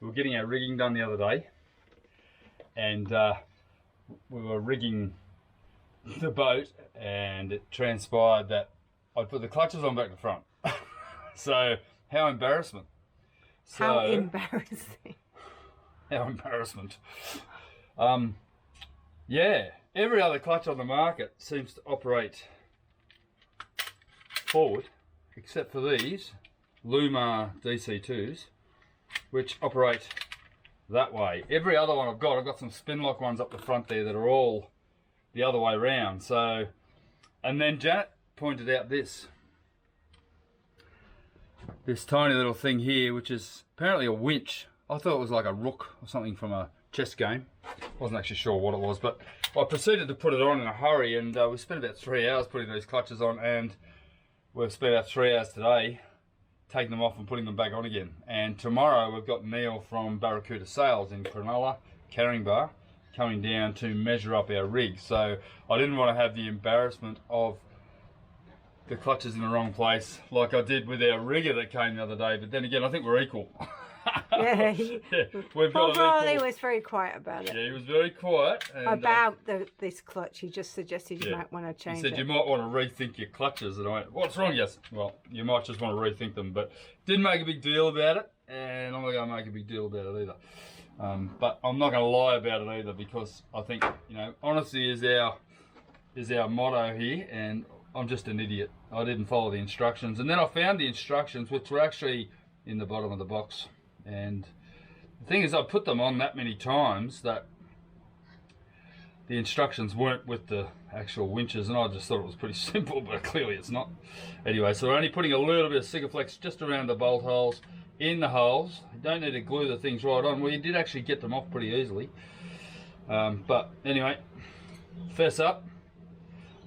we were getting our rigging done the other day, and we were rigging the boat, and it transpired that I'd put the clutches on back to front. So, how embarrassment. How embarrassing. How embarrassment. Yeah, every other clutch on the market seems to operate forward, except for these Luma DC2s, which operate that way. Every other one I've got some spin lock ones up the front there that are all the other way around. So, and then Janet pointed out this tiny little thing here, which is apparently a winch. I thought it was like a rook or something from a chess game. Wasn't actually sure what it was, but I proceeded to put it on in a hurry, and we spent about 3 hours putting these clutches on, and we've spent about 3 hours today taking them off and putting them back on again. And tomorrow we've got Neil from Barracuda SAILS in Cronulla, Caringbah, coming down to measure up our rig. So I didn't want to have the embarrassment of the clutches in the wrong place like I did with our rigger that came the other day, but then again I think we're equal. Yeah, we've got overall he was very quiet about it. Yeah, he was very quiet. And, about this clutch, he just suggested you might want to change it. He said you might want to rethink your clutches, and I went, what's wrong? Yes, well, you might just want to rethink them, but didn't make a big deal about it, and I'm not going to make a big deal about it either. But I'm not going to lie about it either, because I think, you know, honesty is our motto here, and I'm just an idiot. I didn't follow the instructions, and then I found the instructions, which were actually in the bottom of the box. And the thing is, I put them on that many times that the instructions weren't with the actual winches, and I just thought it was pretty simple, but clearly it's not. Anyway, so we're only putting a little bit of Sikaflex just around the bolt holes, in the holes. You don't need to glue the things right on. Well, you did actually get them off pretty easily. But anyway, fess up,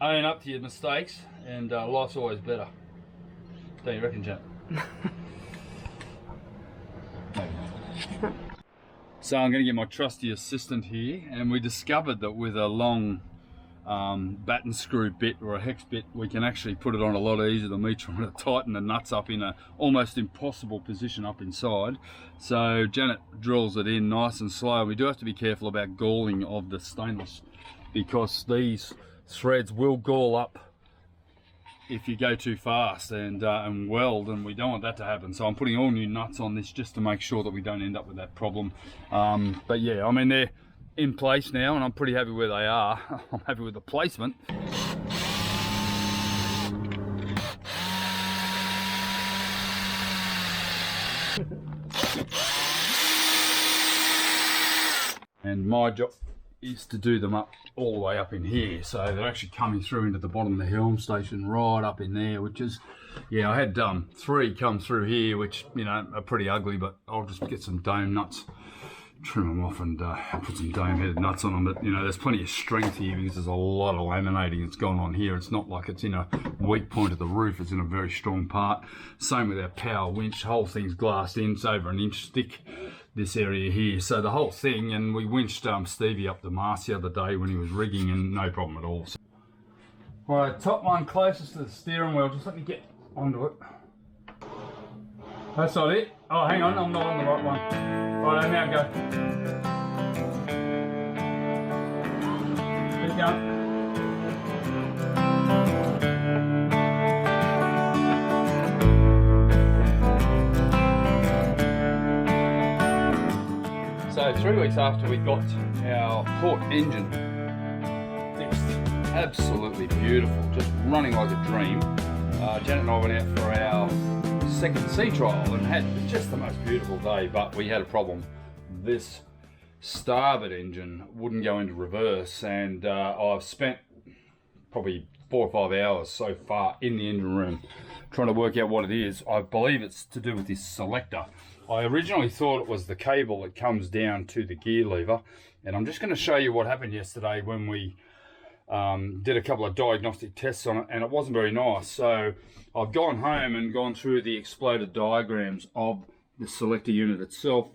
own up to your mistakes, and life's always better. Don't you reckon, Janet? So I'm going to get my trusty assistant here, and we discovered that with a long batten screw bit or a hex bit, we can actually put it on a lot easier than me trying to tighten the nuts up in a almost impossible position up inside. So Janet drills it in nice and slow. We do have to be careful about galling of the stainless, because these threads will gall up if you go too fast and weld, and we don't want that to happen. So I'm putting all new nuts on this just to make sure that we don't end up with that problem. But yeah, I mean, they're in place now, and I'm pretty happy where they are. I'm happy with the placement. And my job is to do them up all the way up in here, so they're actually coming through into the bottom of the helm station right up in there, which is, yeah, I had 3 come through here, which, you know, are pretty ugly, but I'll just get some dome nuts, trim them off, and put some dome headed nuts on them. But you know, there's plenty of strength here because there's a lot of laminating that's going on here. It's not like it's in a weak point of the roof, it's in a very strong part. Same with our power winch, whole thing's glassed in, it's over 1 inch thick, this area here. So the whole thing, and we winched Stevie up the mast the other day when he was rigging, and no problem at all. So, right, top one closest to the steering wheel, just let me get onto it. That's not it. Oh, hang on, I'm not on the right one. Right, now go. Keep going. So 3 weeks after we got our port engine fixed, absolutely beautiful, just running like a dream. Janet and I went out for our second sea trial and had just the most beautiful day, but we had a problem. This starboard engine wouldn't go into reverse, and I've spent probably 4 or 5 hours so far in the engine room trying to work out what it is. I believe it's to do with this selector. I originally thought it was the cable that comes down to the gear lever, and I'm just going to show you what happened yesterday when we did a couple of diagnostic tests on it, and it wasn't very nice. So I've gone home and gone through the exploded diagrams of the selector unit itself,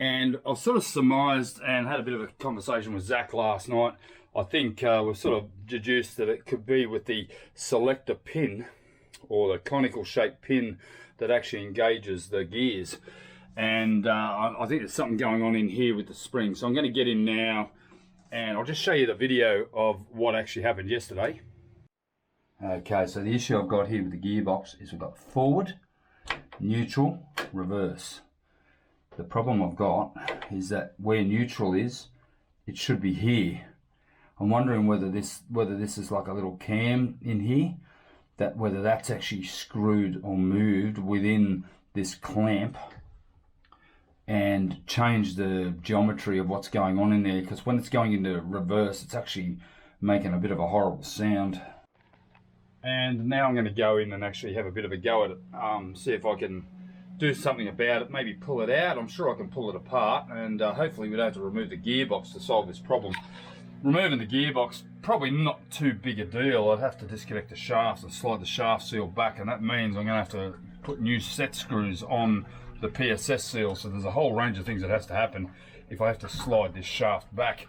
and I've sort of surmised and had a bit of a conversation with Zach last night. I think we've sort of deduced that it could be with the selector pin, or the conical shaped pin that actually engages the gears. and I think there's something going on in here with the spring. So I'm going to get in now and I'll just show you the video of what actually happened yesterday. Okay, so the issue I've got here with the gearbox is we've got forward, neutral, reverse. The problem I've got is that where neutral is, it should be here. I'm wondering whether this is like a little cam in here, whether that's actually screwed or moved within this clamp and change the geometry of what's going on in there, because when it's going into reverse, it's actually making a bit of a horrible sound. And now I'm going to go in and actually have a bit of a go at it, see if I can do something about it, maybe pull it out. I'm sure I can pull it apart, and hopefully we don't have to remove the gearbox to solve this problem. Removing the gearbox, probably not too big a deal. I'd have to disconnect the shafts and slide the shaft seal back, and that means I'm going to have to put new set screws on the PSS seal. So there's a whole range of things that has to happen if I have to slide this shaft back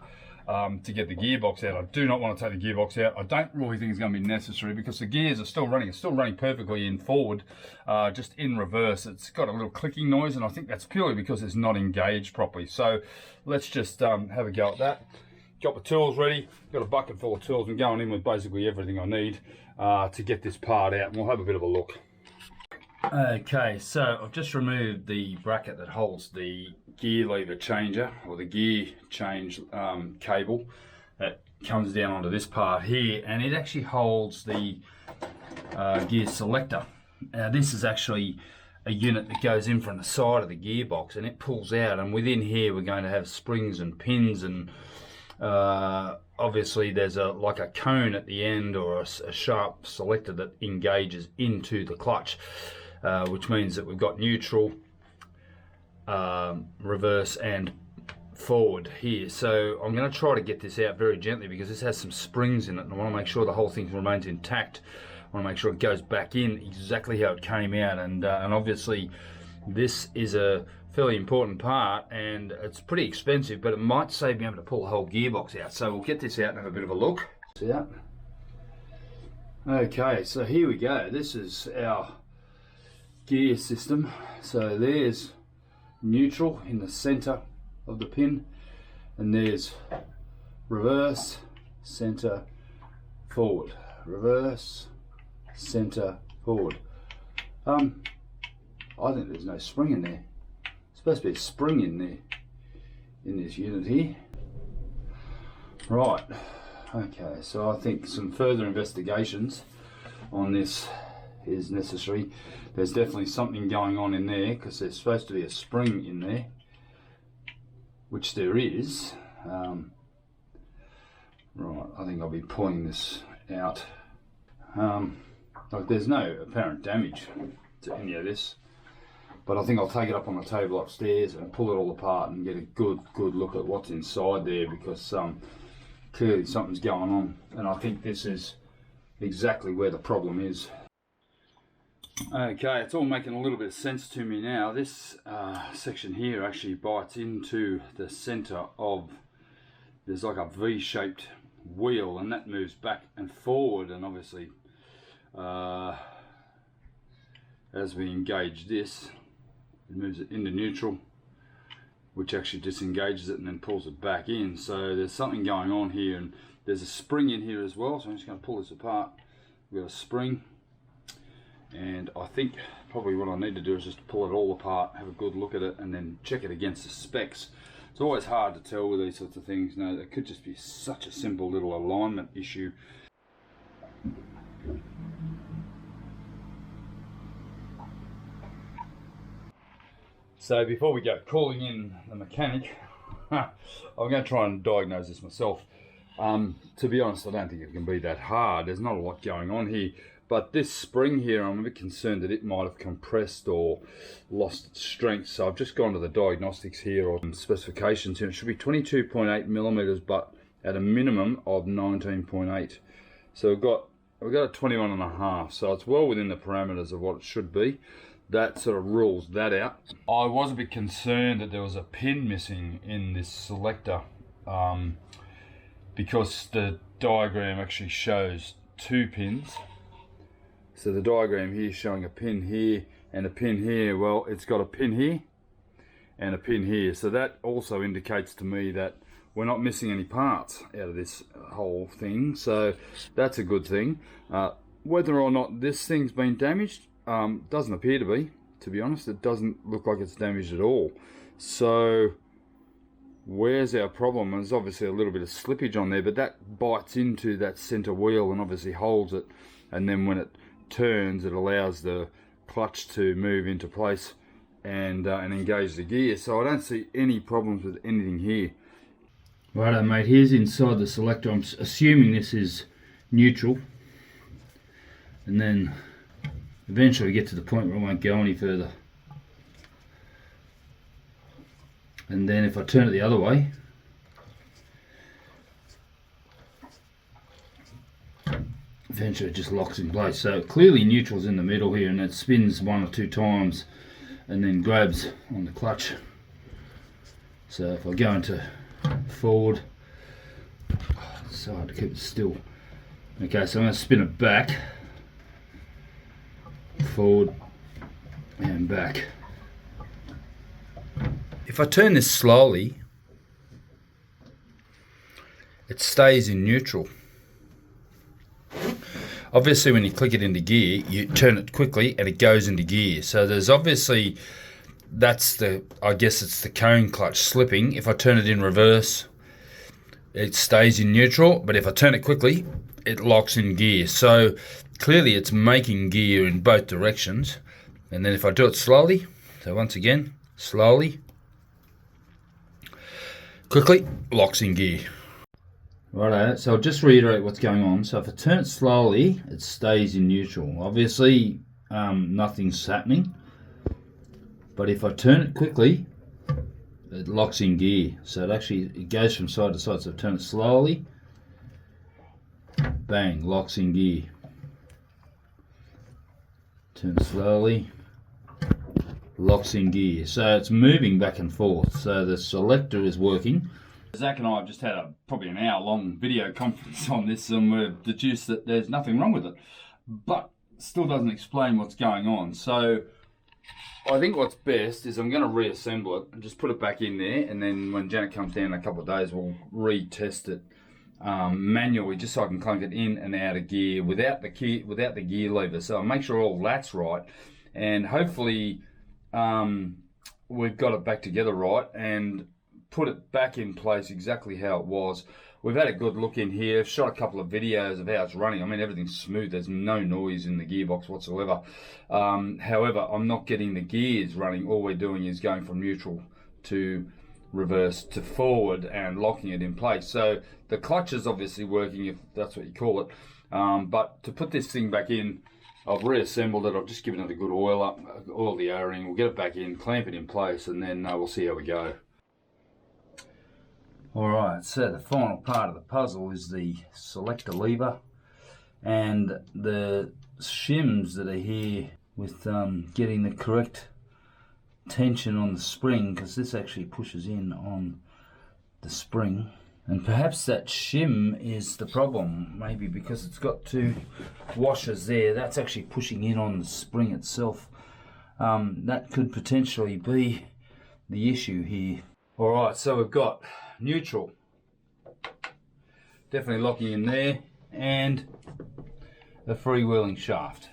to get the gearbox out. I do not want to take the gearbox out. I don't really think it's going to be necessary because the gears are still running. It's still running perfectly in forward, just in reverse. It's got a little clicking noise, and I think that's purely because it's not engaged properly. So let's just have a go at that. Got the tools ready, got a bucket full of tools. I'm going in with basically everything I need to get this part out, and we'll have a bit of a look. Okay, so I've just removed the bracket that holds the gear lever changer, or the gear change cable that comes down onto this part here, and it actually holds the gear selector. Now this is actually a unit that goes in from the side of the gearbox, and it pulls out, and within here we're going to have springs and pins, and obviously there's like a cone at the end, or a sharp selector that engages into the clutch, which means that we've got neutral, reverse and forward here. So I'm going to try to get this out very gently because this has some springs in it, and I want to make sure the whole thing remains intact. I want to make sure it goes back in exactly how it came out, and obviously this is a fairly important part, and it's pretty expensive, but it might save me having to pull the whole gearbox out. So we'll get this out and have a bit of a look. See that? Okay, so here we go. This is our gear system. So there's neutral in the center of the pin, and there's reverse, center, forward, reverse, center, forward. I think there's no spring in there. Supposed to be a spring in there, in this unit here. Right, okay, so I think some further investigations on this is necessary. There's definitely something going on in there, because there's supposed to be a spring in there, which there is. Right, I think I'll be pulling this out. Like, there's no apparent damage to any of this, but I think I'll take it up on the table upstairs and pull it all apart and get a good look at what's inside there, because clearly something's going on, and I think this is exactly where the problem is. Okay, it's all making a little bit of sense to me now. This section here actually bites into the center of, there's like a V-shaped wheel, and that moves back and forward, and obviously as we engage this, it moves it into neutral, which actually disengages it and then pulls it back in. So there's something going on here, and there's a spring in here as well. So I'm just going to pull this apart. We've got a spring, and I think probably what I need to do is just pull it all apart, have a good look at it, and then check it against the specs. It's always hard to tell with these sorts of things. You know, it could just be such a simple little alignment issue. So before we go calling in the mechanic, I'm going to try and diagnose this myself. To be honest, I don't think it can be that hard. There's not a lot going on here, but this spring here, I'm a bit concerned that it might have compressed or lost its strength. So I've just gone to the diagnostics here, or specifications here. It should be 22.8 millimeters, but at a minimum of 19.8. So we've got a 21.5. So it's well within the parameters of what it should be. That sort of rules that out. I was a bit concerned that there was a pin missing in this selector, because the diagram actually shows 2 pins. So the diagram here is showing a pin here and a pin here. Well, it's got a pin here and a pin here. So that also indicates to me that we're not missing any parts out of this whole thing. So that's a good thing. Whether or not this thing's been damaged, doesn't appear to be honest. It doesn't look like it's damaged at all. So where's our problem? There's obviously a little bit of slippage on there, but that bites into that center wheel and obviously holds it, and then when it turns, it allows the clutch to move into place and engage the gear. So I don't see any problems with anything here. Righto mate, here's inside the selector. I'm assuming this is neutral, and then eventually get to the point where I won't go any further. And then if I turn it the other way, eventually it just locks in place. So clearly neutral's in the middle here, and it spins 1 or 2 times and then grabs on the clutch. So if I go into forward, it's so hard to keep it still. Okay, so I'm going to spin it back, forward and back. If I turn this slowly, it stays in neutral. Obviously when you click it into gear, you turn it quickly and it goes into gear. So there's obviously, I guess it's the cone clutch slipping. If I turn it in reverse, it stays in neutral, but if I turn it quickly, it locks in gear. So clearly it's making gear in both directions. And then if I do it slowly, so once again, slowly, quickly, locks in gear. Righto, so I'll just reiterate what's going on. So if I turn it slowly, it stays in neutral. Obviously, nothing's happening. But if I turn it quickly, it locks in gear. So it goes from side to side. So if I turn it slowly, bang, locks in gear. Turn it slowly, locks in gear. So it's moving back and forth. So the selector is working. Zach and I have just had probably an hour-long video conference on this, and we've deduced that there's nothing wrong with it, but still doesn't explain what's going on. So I think what's best is I'm going to reassemble it and just put it back in there, and then when Janet comes down in a couple of days, we'll retest it manually, just so I can clunk it in and out of gear without the gear lever. So I'll make sure all that's right, and hopefully we've got it back together right and put it back in place exactly how it was. We've had a good look in here, shot a couple of videos of how it's running. I mean, everything's smooth, there's no noise in the gearbox whatsoever. However, I'm not getting the gears running. All we're doing is going from neutral to reverse to forward and locking it in place. So the clutch is obviously working, if that's what you call it. But to put this thing back in, I've reassembled it. I've just given it a good oil up, oil the O-ring, we'll get it back in, clamp it in place, and then we'll see how we go. Alright, so the final part of the puzzle is the selector lever and the shims that are here with getting the correct tension on the spring, because this actually pushes in on the spring, and perhaps that shim is the problem, maybe because it's got 2 washers there. That's actually pushing in on the spring itself. That could potentially be the issue here. Alright, so we've got neutral, definitely locking in there, and the freewheeling shaft.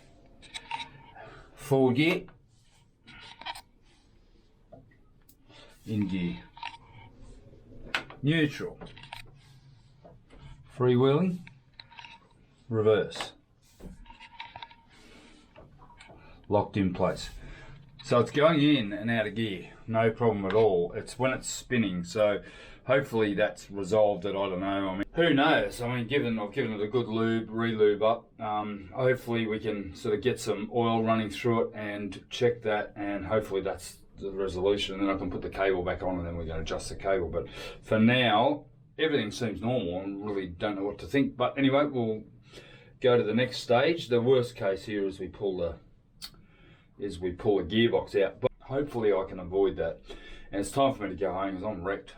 Forward gear, in gear, neutral, freewheeling, reverse, locked in place. So it's going in and out of gear, no problem at all. It's when it's spinning, so hopefully that's resolved it. I don't know. I mean, who knows? I mean, I've given it a good lube, re-lube up. Hopefully we can sort of get some oil running through it and check that, and hopefully that's the resolution. And then I can put the cable back on, and then we're going to adjust the cable. But for now, everything seems normal. I really don't know what to think. But anyway, we'll go to the next stage. The worst case here is we pull the gearbox out, but hopefully I can avoid that. And it's time for me to go home because I'm wrecked.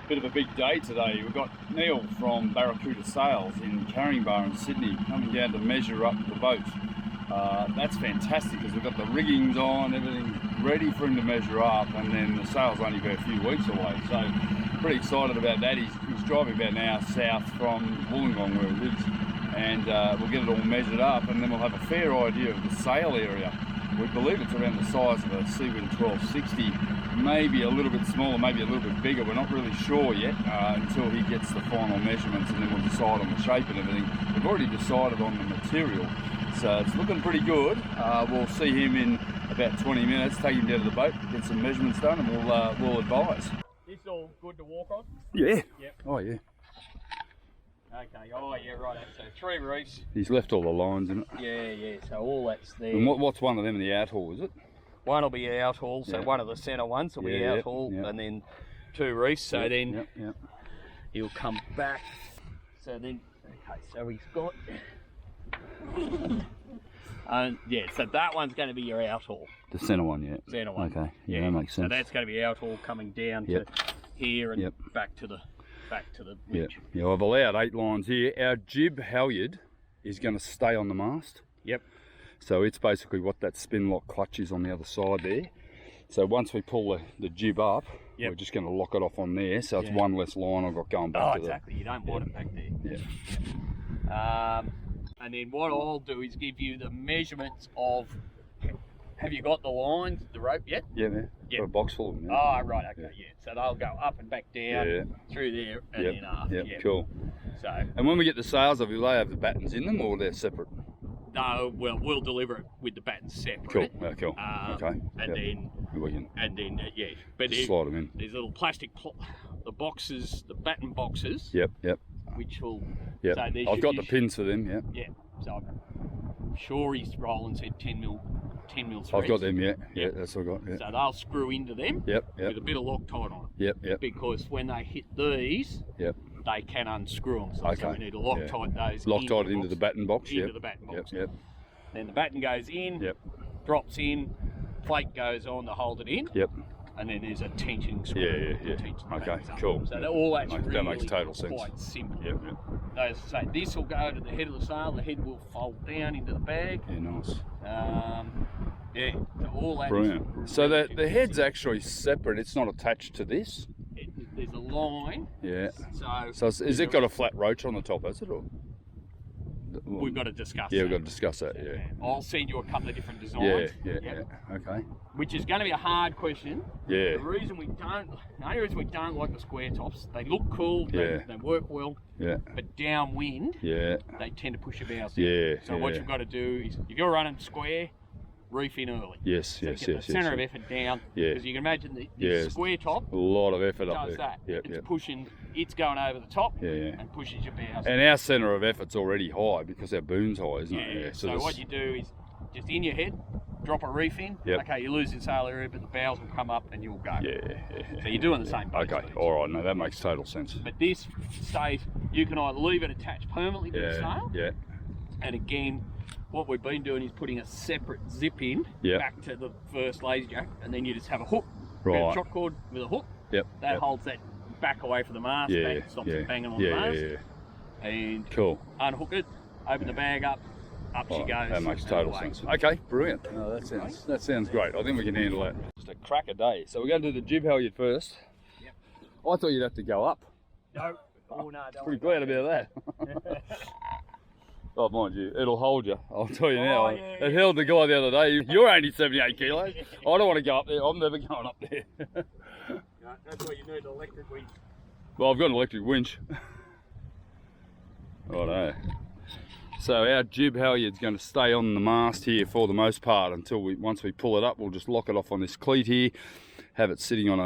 Bit of a big day today. We've got Neil from Barracuda Sails in Carrying Bar in Sydney coming down to measure up the boat. That's fantastic because we've got the riggings on, everything ready for him to measure up, and then the sail's only about a few weeks away. So pretty excited about that. He's driving about an hour south from Wollongong where he lives, and we'll get it all measured up, and then we'll have a fair idea of the sail area. We believe it's around the size of a Seawind 1260, maybe a little bit smaller, maybe a little bit bigger. We're not really sure yet until he gets the final measurements, and then we'll decide on the shape and everything. We've already decided on the material, so it's looking pretty good. We'll see him in about 20 minutes, take him down to the boat, get some measurements done, and we'll advise. This all good to walk on? Yeah. Yep. Oh yeah. Okay, oh yeah, right. So 3 reefs. He's left all the lines in it. Yeah, so all that's there. And what's one of them in the out haul, is it? One will be out haul, so Yeah. one of the centre ones will be out haul, and then 2 reefs, so then he'll come back. So then, okay, so he's got... yeah, so that one's going to be your out haul. The centre one, yeah. Centre one. Okay, yeah, that makes sense. So that's going to be out haul coming down to here and back to the winch. Yeah, I've allowed 8 lines here. Our jib halyard is going to stay on the mast. Yep. So it's basically what that spin lock clutch is on the other side there. So once we pull the jib up, we're just going to lock it off on there. So it's one less line I've got going back to exactly. You don't want it back there. Yeah. And then what I'll do is give you the measurements of... Have you got the lines, the rope yet? Yeah, man. Got a box full of them. Oh, right, okay, So they'll go up and back down through there and then up. Yeah, cool. So, and when we get the sails of, will they have the battens in them or they're separate? No, well, we'll deliver it with the battens separate. Cool, cool. Okay. And then, but just slide them in. There's little plastic, the boxes, the batten boxes. Yep. Which will. Yep. So I've got the pins for them. Yeah. Yeah. So I'm sure Roland said 10 mil threads. I've got them. Yeah. That's what I've got. Yeah. So they'll screw into them. Yep. With a bit of Loctite on it. Yep. Because when they hit these. Yep. They can unscrew them. So we need to Loctite those. Loctite into the batten box. Into the batten box. Yep. Then the batten goes in. Yep. Drops in. Plate goes on to hold it in. Yep. And then there's a tension screw. Yeah. Okay, cool. So all that's that makes total sense. Quite simple. Yep. As I say, this will go to the head of the sail. The head will fold down into the bag. Yeah, nice. So all that. Brilliant. So the head's actually separate. It's not attached to this. There's a line. Yeah. So is it got a flat roach on the top? Has it? Or? We've got to discuss that. Yeah, we've got to discuss that, I'll send you a couple of different designs. Yeah. Okay. Which is going to be a hard question. Yeah. The only reason we don't like the square tops, they look cool, they work well. Yeah. But downwind, they tend to push your bows down. Yeah. So what you've got to do is, if you're running square, reef in early. Yes. Get the centre of effort down. Yeah. Because you can imagine the square top. A lot of effort up does there. that. It's pushing. It's going over the top. And pushes your bows. And our centre of effort's already high because our boom's high, isn't it? Yeah. So what you do is just in your head, drop a reef in. Okay, you're losing sail area, but the bows will come up and you'll go. So you're doing the same boat. Okay. All right. No, that makes total sense. But this stays. You can either leave it attached permanently to the sail. Yeah. And again, what we've been doing is putting a separate zip in back to the first lazy jack, and then you just have a hook, a shot cord with a hook. That holds that back away from the mast, stops it banging on the mast. And unhook it, open the bag up she goes. That makes total sense. Okay, brilliant. Oh, that sounds great. I think we can handle that. Just a cracker day. So we're going to do the jib halyard first. Yep. I thought you'd have to go up. No. Oh no. Pretty glad about that. Oh, mind you, it'll hold you. I'll tell you now. It held the guy the other day. You're only 78 kilos. I don't want to go up there. I'm never going up there. No, that's why you need an electric winch. Well, I've got an electric winch. Righto. So our jib halyard's going to stay on the mast here for the most part until once we pull it up, we'll just lock it off on this cleat here, have it sitting on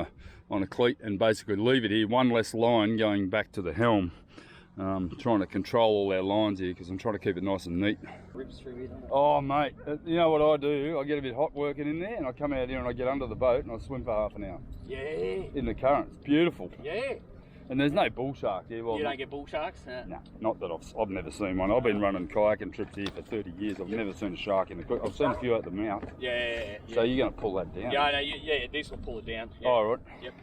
a cleat, and basically leave it here. One less line going back to the helm. Trying to control all our lines here because I'm trying to keep it nice and neat. Oh mate, you know what I do? I get a bit hot working in there and I come out here and I get under the boat and I swim for half an hour. Yeah. In the current. It's beautiful. Yeah. And there's no bull shark here. Well, you don't get bull sharks? No, not that I've never seen one. I've been running kayaking trips here for 30 years. I've never seen a shark in the creek. I've seen a few at the mouth. Yeah. So you're going to pull that down? Yeah, no, this will pull it down. Yeah. Oh, right. Yep,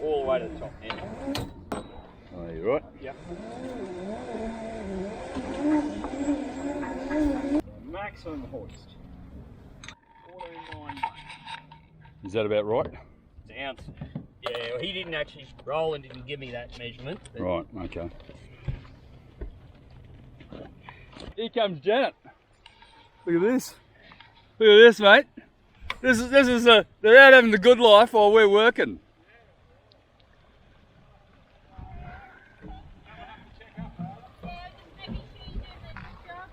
all the way to the top. Yeah. Oh, you're right. Yep. maximum hoist. 14.9. Is that about right? Sounds. Yeah, well, he didn't actually, Roland didn't give me that measurement. Right, okay. Here comes Janet. Look at this. Look at this, mate. This is they're out having the good life while we're working.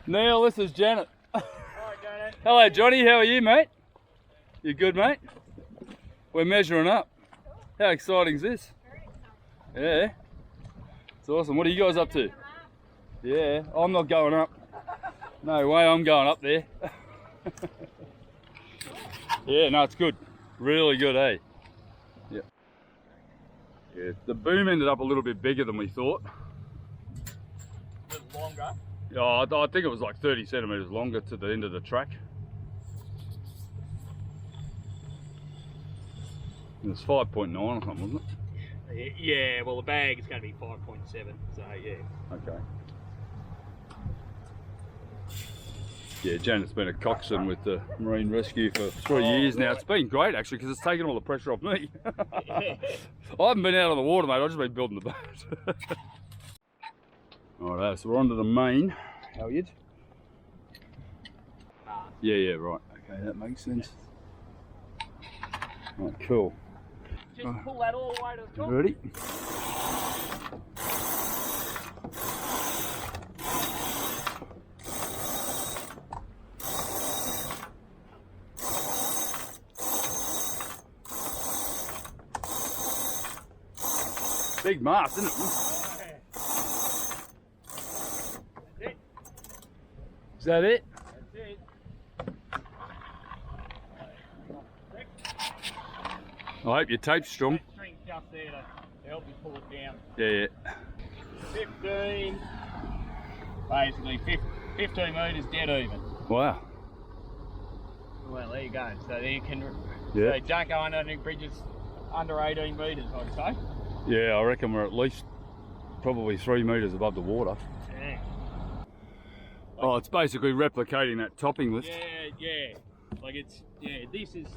Neil, this is Janet. Hello, Johnny. How are you, mate? You good, mate? We're measuring up. How exciting is this? Yeah. It's awesome. What are you guys up to? Yeah, I'm not going up. No way I'm going up there. Yeah, no, it's good. Really good, eh? Yeah. Yeah, the boom ended up a little bit bigger than we thought. A bit longer. Yeah, I think it was like 30 centimetres longer to the end of the track. It was 5.9 or something, wasn't it? Yeah, well the bag is going to be 5.7, so yeah. Okay. Yeah, Janet's been a coxswain with the Marine Rescue for 3 years now. It's been great actually because it's taken all the pressure off me. I haven't been out of the water, mate. I've just been building the boat. Alright, so we're on to the main halyard. Yeah, right. Okay, that makes sense. Right, cool. Just pull that all the way to the top. Ready? Big mast, isn't it? That's it. Is that it? That's it. I hope your tape's strong. That string's just there to help you pull it down. Yeah. 15, basically 15 metres dead even. Wow. Well, there you go. So there you can, Yeah. so don't go under any bridges under 18 metres, I'd say. Yeah, I reckon we're at least probably 3 metres above the water. Yeah. Oh, it's basically replicating that topping lift. Yeah. Like it's, this is,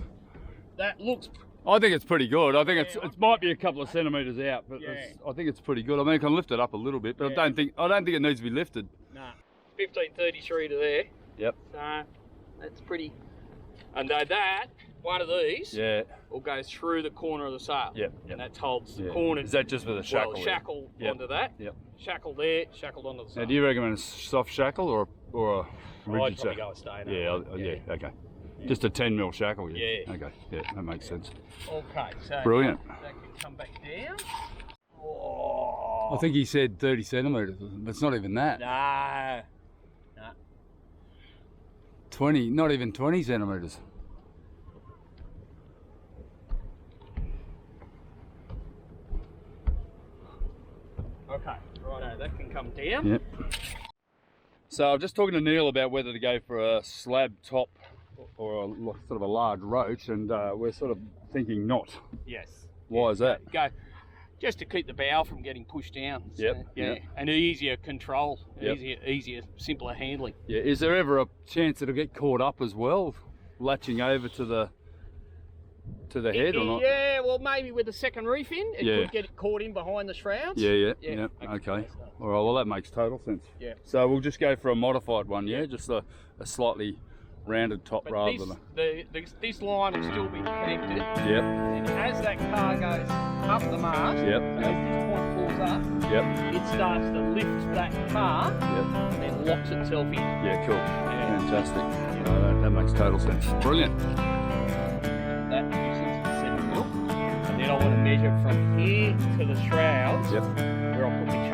that looks. I think it's pretty good. I think Yeah, it might be a couple of centimetres out, but I think it's pretty good. I mean, I can lift it up a little bit, but I don't think it needs to be lifted. Nah. 1533 to there. Yep. So that's pretty. And that one of these. Yeah. Will go through the corner of the sail. Yep. And that holds the corner. Is that just with a shackle? Well, shackle onto that. Yep. Shackle there, shackled onto the sail. Now, do you recommend a soft shackle or a rigid I'd probably shackle? go a stay. Yeah, okay. Just a 10mm shackle, Yeah. Okay, yeah, that makes sense. Okay, so Brilliant. that can come back down. I think he said 30 centimetres, but it's not even that. No. 20, not even 20 centimetres. Okay, righto, that can come down. Yep. So I'm just talking to Neil about whether to go for a slab top or sort of a large roach, and we're sort of thinking not. Yes. Why is that? Go just to keep the bow from getting pushed down. So, Yep. Yeah. And easier control, Yep. easier, simpler handling. Yeah. Is there ever a chance it'll get caught up as well, latching over to the head or not? Yeah. Well, maybe with the second reef in, it could get caught in behind the shrouds. Yeah. Yeah. Okay. All right. Well, that makes total sense. Yeah. So we'll just go for a modified one. Yeah. Just a slightly rounded top But rather this, than this line will still be connected. Yep. And as that car goes up the mast, Yep. as this point pulls up, Yep. it starts to lift that car Yep. and then locks itself in. Yeah. Cool. Yeah. Fantastic. That makes total sense. Brilliant. That distance is 7 mil. And then I want to measure from here to the shrouds Yep. where I put my